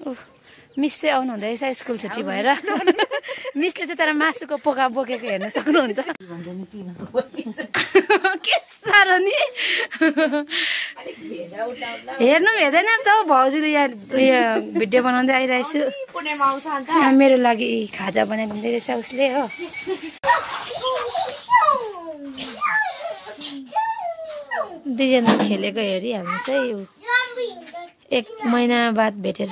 Miss चाहिँ आउनु हुँदैछ स्कुल छुट्टी भएर मिसले चाहिँ तर मासुको पोका बोकेको हेर्न सक्नुहुन्छ के साह्रो नि हेर्नु हेर्दैन त भाउजूले यहाँ भिडियो बनाउँदै आइरहेछु मेरो लागि खाजा बनाइदिँदै रहेछ उसले हो दुईजना खेलेको हेरिहाल्नुहोस् है एक महिना बाद भेटेर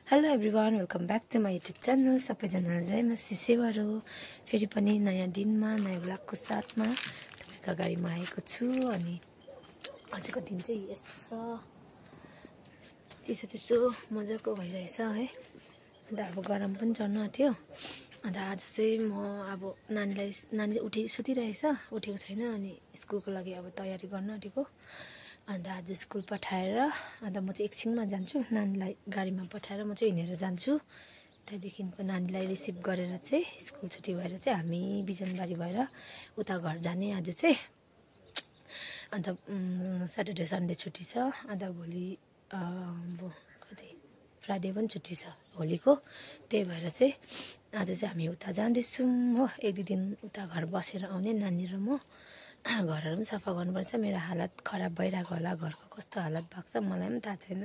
hello everyone welcome back to my YouTube channel सबैजनालाई जय म सिसेवार हो फेरि पनि नयाँ दिनमा नयाँ ब्लगको साथमा तपाईँको अगाडिमा आएको छु अनि आजको दिन चाहिँ यस्तो छ चिसो चिसो मजाको भइरहेछ है अन्त अब गरम पनि चढ्न आँट्यो अन्त आज चाहिँ म अब नानी सुतिरहेछ उठेको छैन अनि स्कुलको लागि अब तयारी गर्न आँटेको अन्त आज स्कुल पठाएर अन्त म चाहिँ एकछिनमा जान्छु नानीलाई गाडीमा पठाएर म चाहिँ हिँडेर जान्छु त्यहाँदेखिको नानीलाई रिसिभ गरेर चाहिँ स्कुल छुट्टी भएर चाहिँ हामी बिजनबारी भएर उता घर जाने आज चाहिँ अन्त स्याटरडे सन्डे छुट्टी छ अन्त भोलि कति फ्राइडे पनि छुट्टी छ होलीको त्यही भएर चाहिँ आज चाहिँ हामी उता जाँदैछौँ हो एक दुई दिन उता घर बसेर आउने नानी र म घरहरू पनि सफा गर्नुपर्छ मेरो हालत खराब भइरहेको होला घरको कस्तो हालत भएको छ मलाई पनि थाहा छैन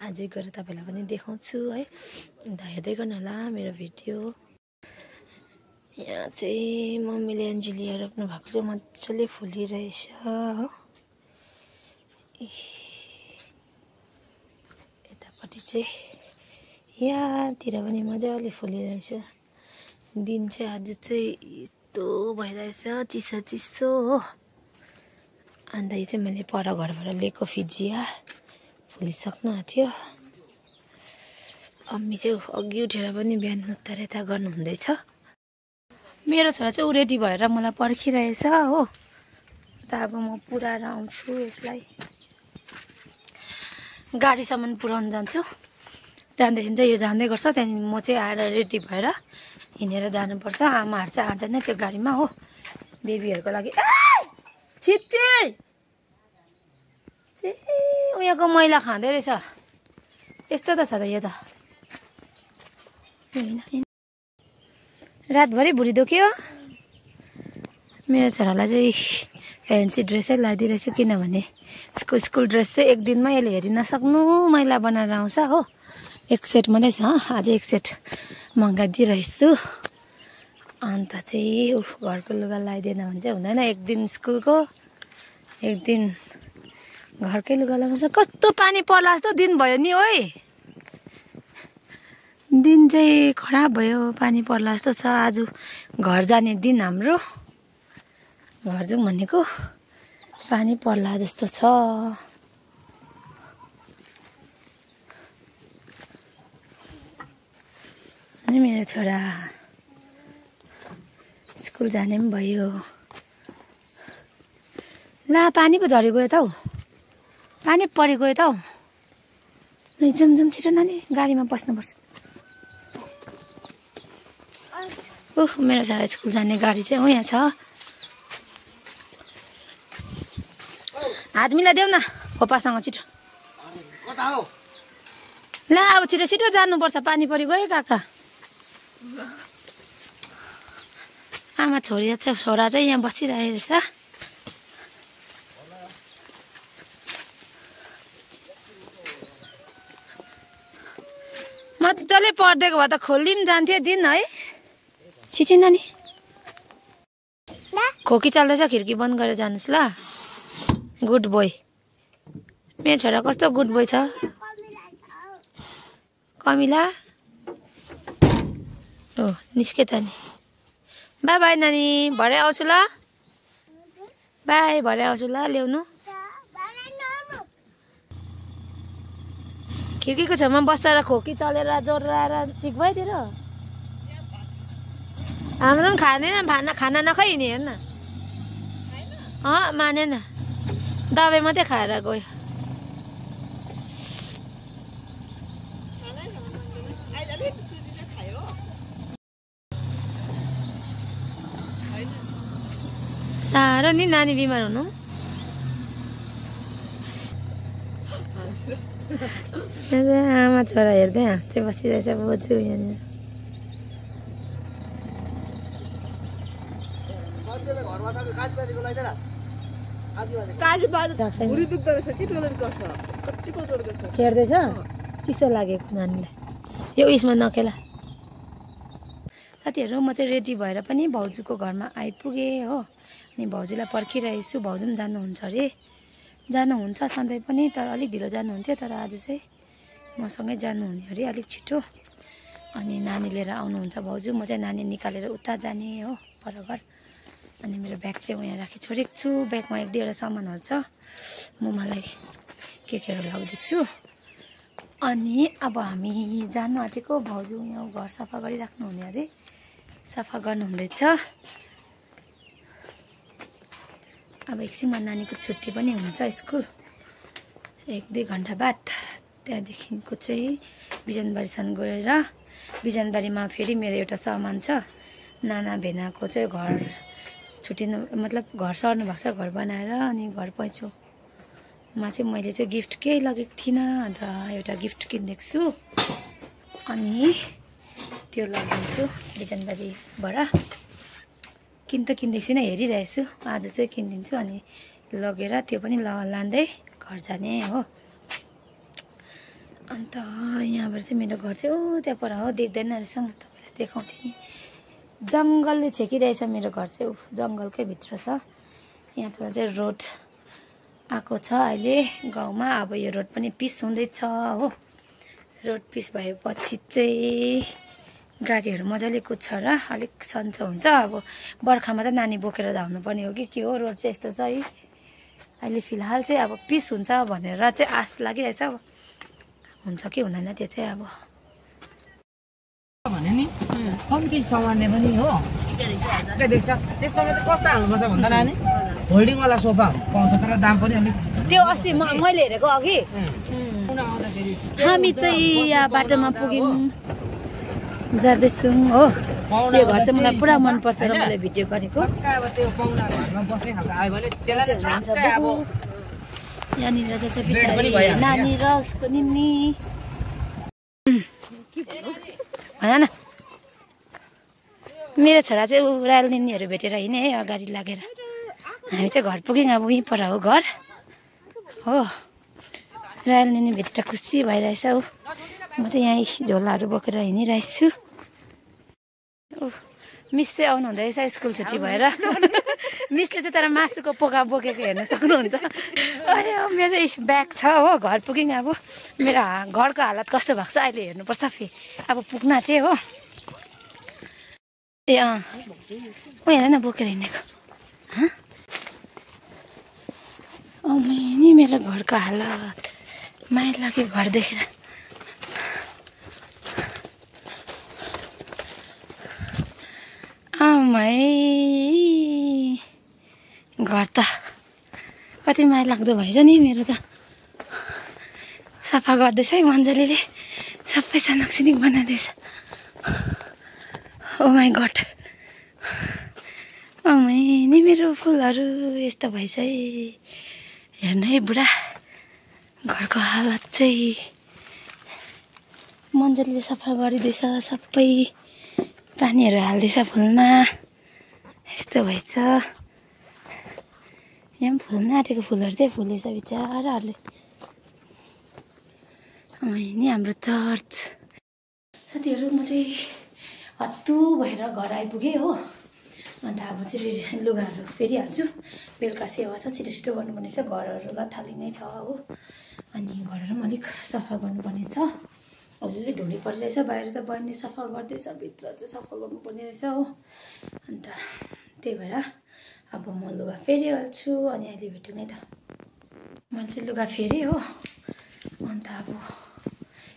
आजै गएर तपाईँलाई पनि देखाउँछु है अन्त हेर्दै गर्नु होला मेरो भिडियो यहाँ चाहिँ मम्मीले एन्जेलिया रोप्नु भएको चाहिँ मजाले फुलिरहेछ हो यतापट्टि चाहिँ यहाँतिर पनि मजाले फुलिरहेछ दिन चाहिँ आज चाहिँ यस्तो भइरहेछ चिसो चिसो हो अन्त यो चाहिँ मैले पर घरबाट लिएको फिजिया फुलिसक्नु आँट्यो अम्मी चाहिँ अघि उठेर पनि बिहान उत्तारेता गर्नुहुँदैछ मेरो छोरा चाहिँ ऊ रेडी भएर मलाई पर्खिरहेछ हो त अब म पुऱ्याएर आउँछु यसलाई गाडीसम्म पुऱ्याउनु जान्छु त्यहाँदेखि चाहिँ यो जाँदै गर्छ त्यहाँदेखि म चाहिँ आएर रेडी भएर हिँडेर जानुपर्छ आमाहरू चाहिँ आँट्दैन त्यो गाडीमा हो बेबीहरूको लागि छिच्ची उयोको मैला खाँदै रहेछ यस्तो त छ त यो त रातभरि भुँडी दुख्यो मेरो छोरालाई चाहिँ फ्यान्सी ड्रेसै लगाइदिइरहेछु किनभने स्कुल ड्रेस चाहिँ एक दिनमा यसले हेरि नसक्नु मैला बनाएर आउँछ हो एक सेट मात्रै छ आज एक सेट मगाइदिइरहेछु अन्त चाहिँ घरको लुगा लगाइदिएन भने चाहिँ हुँदैन एक दिन स्कुलको एक दिन घरकै लुगा लगाउँछ कस्तो पानी पर्ला जस्तो दिन भयो नि ओइ दिन चाहिँ खराब भयो पानी पर्ला जस्तो छ आज घर जाने दिन हाम्रो घर जाउँ भनेको पानी पर्ला जस्तो छ अनि मेरो छोरा स्कुल जाने पनि भयो ला पानी पो झरी गयो त हौ पानी परि गयो त हौ जाउँ छिटो नानी गाडीमा बस्नुपर्छ मेरो छोरा स्कुल जाने गाडी चाहिँ हो यहाँ छ हात मिलाइदेऊ न खोपासँग छिटो ला अब छिटो छिटो जानुपर्छ पानी परि गयो काका आमा छोरी छोरा चाहिँ यहाँ बसिरहेको रहेछ मजाले पढिदिएको भए त खोली पनि जान्थ्यो दिन है छिछि नानी खोकी चल्दैछ खिड्की बन्द गरेर जानुहोस् ल गुड बोय मेरो छोरा कस्तो गुड बोय छ कमिला ओ निस्के त नि बाई बाई नानी भरे आउँछु ल बाई भरे आउँछु ल ल्याउनु खिड्कीको छेउमा बसेर खोकी चलेर ज्वरो आएर ठिक भयो तेरो हाम्रो पनि खाँदैन खाना नखाइ नि हेर्न मानेन दबाई मात्रै खाएर गयो साह्रो नि नानी बिमार हुनु आमा छोरा हेर्दै हाँस्दै बसिरहेछ बोजू यहाँनिर। छेड्दैछ चिसो लागेको नानीलाई यो उयसमा नखेला। साथीहरू म चाहिँ रेडी भएर पनि भाउजूको घरमा आइपुगेँ हो। अनि भाउजूलाई पर्खिरहेको छु। भाउजू पनि जानुहुन्छ अरे, जानुहुन्छ सधैँ पनि, तर अलिक ढिलो जानुहुन्थ्यो, तर आज चाहिँ मसँगै जानुहुने अरे अलिक छिटो। अनि नानी लिएर आउनुहुन्छ भाउजू। म चाहिँ नानी निकालेर उता जाने हो बराबर। अनि मेरो ब्याग चाहिँ यहाँ राखी छोडेको छु। ब्यागमा एक दुईवटा सामानहरू छ, म मलाई केहरू लगाउँदैछु छु। अनि अब हामी जानु आँटेको। भाउजू यहाँ घर सफा गरिराख्नु हुने अरे, सफा गर्नुहुँदैछ। अब एकछिनमा नानीको छुट्टी पनि हुन्छ स्कुल, 1-2 घन्टा बाद। त्यहाँदेखिको चाहिँ बिजनबारीसम्म गएर बिजनबारीमा फेरि मेरो एउटा सामान छ। नाना भेनाको चाहिँ घर छुट्टिनु मतलब घर सर्नु भएको छ, घर बनाएर। अनि घर पैँचोमा चाहिँ मैले चाहिँ गिफ्ट केही लगेको थिइनँ, अन्त एउटा गिफ्ट किनिदिएको छु। अनि त्यो लगाउँछु बिजनबारीबाट। किन्दैछु छुइनँ, हेरिरहेको छु। आज चाहिँ किनिदिन्छु अनि लगेर त्यो पनि लाँदै घर जाने हो। अन्त यहाँबाट चाहिँ मेरो घर चाहिँ त्यहाँ पर हो, देख्दैन रहेछ। म तपाईँलाई देखाउँथेँ नि, जङ्गलले छेकिरहेछ मेरो घर चाहिँ। जङ्गलकै भित्र छ। यहाँ त चाहिँ रोड आएको छ अहिले गाउँमा। अब यो रोड पनि पिस हुँदैछ हो। रोड पिस भएपछि चाहिँ गाडीहरू मजाले कुद्छ र अलिक सन्चो हुन्छ। अब बर्खामा त नानी बोकेर धाउनुपर्ने हो कि के हो। रोड चाहिँ यस्तो छ है अहिले फिलहाल चाहिँ। अब पिस हुन्छ भनेर चाहिँ आश लागिरहेछ। अब हुन्छ कि हुँदैन त्यो चाहिँ अब भने नि कम्ती सामानले पनि हो के देख्छ। त्यस्तोमा चाहिँ कस्तो हाल्नुपर्छ भन्दा नानी होल्डिङवाला सोफा पाउँछ, तर दाम पनि अलिक। त्यो अस्ति मैले हेरेको अघि हामी चाहिँ यहाँ बाटोमा पुग्यौँ, जाँदैछौँ हो। यो घर चाहिँ मलाई पुरा मनपर्छ र मैले भिडियो गरेको। यहाँनिर चाहिँ पछाडि नानी र उसको निनी। भन न, मेरो छोरा चाहिँ रायल निनीहरू भेटेर हिँडे है अगाडि लागेर। हामी चाहिँ घर पुग्यौँ। अब उहीँ पर हो घर हो। रायल निनी भेटेर खुसी भइरहेछ हो। म चाहिँ यहीँ झोलाहरू बोकेर हिँडिरहेको छु। मिस चाहिँ आउनु हुँदैछ स्कुल छुट्टी भएर। मिसले चाहिँ तर मासुको पोका बोकेको हेर्न सक्नुहुन्छ। अनि मेरो चाहिँ ब्याग छ हो। घर पुग्यौँ। अब मेरो घरको हालत कस्तो भएको छ अहिले हेर्नुपर्छ फेरि। अब पुग्न चाहिँ हो। ए हेर न बोकेर हिँडेको। नि मेरो घरको हालत माया लाग्यो घर देखेर। घर त कति माया लाग्दो भएछ नि मेरो त। सफा गर्दैछ है मन्जलीले, सबै सनकसिनिक बनाउँदैछ। ओ माई गड, नि मेरो फुलहरू यस्तो भएछ है। हेर्नु है बुढा, घरको हालत चाहिँ मन्जलीले सफा गरिदिएछ। सबै पानीहरू हाल्दैछ फुलमा, यस्तो भएछ। यहाँ पनि फुल्न आँटेको फुलहरू चाहिँ फुलेछ बिचराहरूले। नि हाम्रो चर्च। साथीहरू म चाहिँ हत्तु भएर घर आइपुगेँ हो। अन्त अब चाहिँ लुगाहरू फेरिहाल्छु। बेलुका सेवा छ, छिटो छिटो गर्नुपर्ने छ। घरहरू लथालिङै छ हो। अनि घरहरू पनि अलिक सफा गर्नुपर्ने छ। अलिअलि ढुँडी परिरहेछ। बाहिर त बहिनीले सफा गर्दैछ, भित्र चाहिँ सफा गर्नुपर्ने रहेछ हो। अन्त त्यही भएर अब म लुगा फेरिहाल्छु। अनि अहिले भेटौँ है त। मैले चाहिँ लुगा फेरेँ हो। अन्त अब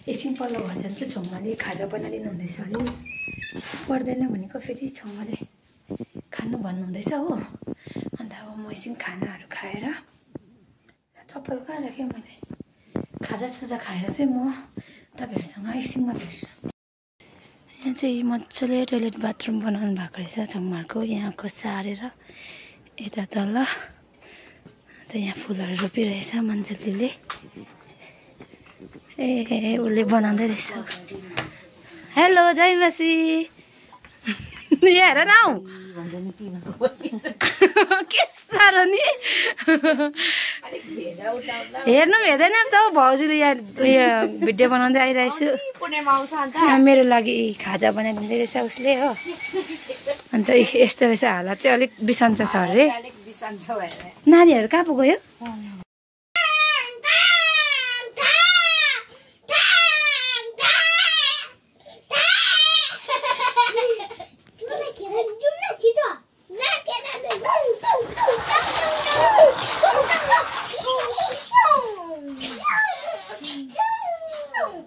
एकछिन पल्लो घर जान्छु। छोमाले खाजा बनाइदिनु हुँदैछ अरे। पर्दैन भनेको फेरि छोमाले खानु भन्नुहुँदैछ हो। अन्त अब म एकछिन खानाहरू खाएर, चप्पल कहाँ राखेँ मैले, खाजासाजा खाएर चाहिँ म तपाईँहरूसँग एकछिनमा भेट्छु। यहाँ चाहिँ मजाले टोइलेट बाथरुम बनाउनु भएको रहेछ छोमाहरूको। यहाँको सारेर यता तल। अन्त यहाँ फुलहरू रोपिरहेछ मन्जलीले। ए उसले बनाउँदै रहेछ। हेलो जय मसी। हेर न हौ के साह्रो नि हेर्नु हेर्दैन त हौ भाउजूले यहाँ उयो भिडियो बनाउँदै आइरहेछु। मेरो लागि खाजा बनाइदिँदै रहेछ उसले हो। अन्त यस्तो रहेछ हालत चाहिँ अलिक बिसन्चो छ अरे। नानीहरू कहाँ पो गयो?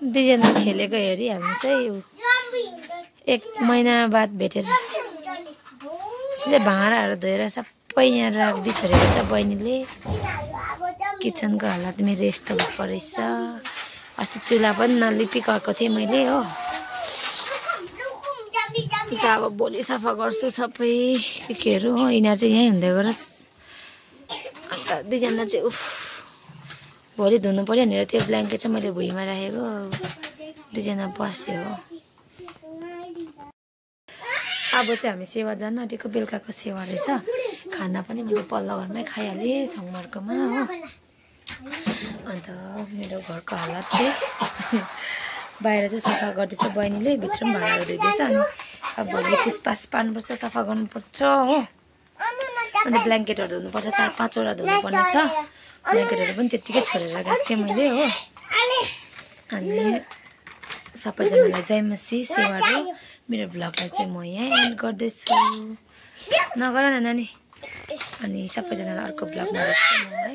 दुईजना खेलेको हेरिहाल्नुहोस् है। एक महिना बाद भेटेर भाँडाहरू धोएर सबै यहाँ राखिदिई छोडेको छ बहिनीले। किचनको हालत मेरो यस्तो भएको रहेछ। अस्ति चुल्हा पनि नलिपिरहेको थिएँ मैले हो। त अब भोलि सफा गर्छु सबै केहरू हो। यिनीहरू चाहिँ यहीँ हुँदै गरोस्। अन्त दुईजना चाहिँ उफ भोलि धुनु पऱ्यो भनेर त्यो ब्ल्याङ्केट चाहिँ मैले भुइँमा राखेको। दुईजना बस्यो हो। अब चाहिँ हामी सेवा जान आँटेको। बेलुकाको सेवा रहेछ। खाना पनि मैले पल्लो घरमै खाइहालेँ छङमार्कोमा हो। अन्त मेरो घरको हालत चाहिँ बाहिर चाहिँ सफा गर्दैछ बहिनीले। भित्र पनि भाँडाहरू धुइँदैछ। अनि अब भोलि पुसपास पार्नुपर्छ सफा गर्नुपर्छ हो। अन्त ब्ल्याङ्केटहरू धुनुपर्छ 4-5वटा धुनुपर्ने छ। ब्ल्याङ्केटहरू पनि त्यत्तिकै छोडेर गएको थिएँ मैले हो। अनि सबैजनालाई जय मसी सेवाहरू। मेरो भ्लगलाई चाहिँ म यहाँ एन्ड गर्दैछु। नगर न नानी। अनि सबैजनालाई अर्को भ्लगमा देख्छु म है।